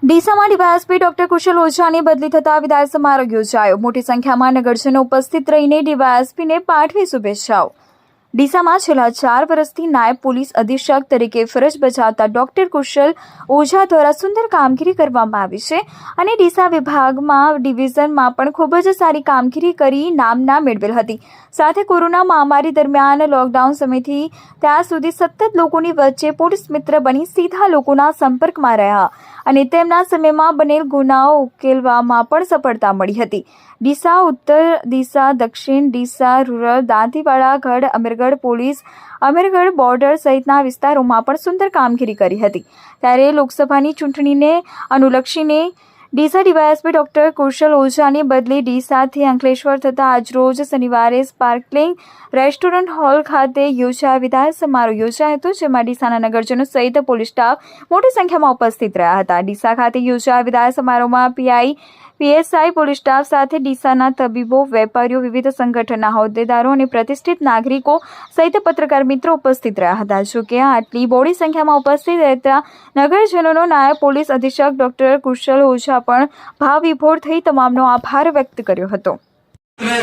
ડીસામાં DYSP doctor કુશલ ઓઝાની બદલી થતા વિદાય સમારોહ યોજાયો। મોટી સંખ્યામાં નગરજનો ઉપસ્થિત રહીને ડીવાયએસપીને પાઠવી શુભેચ્છાઓ। ડીસામાં છેલ્લા 4 વર્ષથી નાયબ પોલીસ અધિક્ષક તરીકે ફરજ બજાવતા ડોક્ટર કુશલ ઓઝા દ્વારા સુંદર કામગીરી કરવામાં આવી છે અને ડીસા વિભાગમાં ડિવિઝનમાં પણ ખૂબ જ સારી કામગીરી કરી નામના મેળવેલ હતી। સાથે કોરોના મહામારી દરમિયાન લોકડાઉન સમયથી ત્યાં સુધી સતત લોકોની વચ્ચે પોલીસ મિત્ર બની સીધા લોકોના સંપર્કમાં રહ્યા અને તેમના સમયમાં બનેલ ગુનાઓ ઉકેલવામાં પણ સફળતા મળી હતી। ડીસા ઉત્તર, ડીસા દક્ષિણ, ડીસા રૂરલ, દાંતીવાડા, ગઢ, અમીરગઢ પોલીસ, અમીરગઢ બોર્ડર સહિતના વિસ્તારોમાં પણ સુંદર કામગીરી કરી હતી। ત્યારે લોકસભાની ચૂંટણીને અનુલક્ષીને ડીસા ડીવાયએસપી ડોક્ટર કુશલ ઓઝાની બદલી ડીસાથી અંકલેશ્વર થતા આજરોજ શનિવારે સ્પાર્કલિંગ રેસ્ટોરન્ટ હોલ ખાતે યોજાયેલ વિદાય સમારોહ યોજાયો હતો, જેમાં ડીસાના નગરજનો સહિત પોલીસ સ્ટાફ મોટી સંખ્યામાં ઉપસ્થિત રહ્યા હતા। ડીસા ખાતે યોજાયેલ વિદાય સમારોહમાં પીઆઈ, પીએસઆઈ, પોલીસ સ્ટાફ સાથે ડીસાના તબીબો, વેપારીઓ, વિવિધ સંગઠનના હોદ્દેદારો અને પ્રતિષ્ઠિત નાગરિકો સહિત પત્રકાર મિત્રો ઉપસ્થિત રહ્યા હતા। જોકે આટલી બહોળી સંખ્યામાં ઉપસ્થિત રહેતા નગરજનોનો નાયબ પોલીસ અધિક્ષક ડોક્ટર કુશલ ઓઝા પણ ભાવવિભોર થઈ તમામનો આભાર વ્યક્ત કર્યો હતો।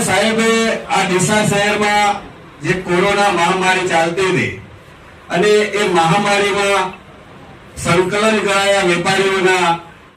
સાહેબે આ ડીસા શહેરમાં જે કોરોના મહામારી ચાલતી હતી અને એ મહામારીમાં સંકલન કરાયા વેપારીઓના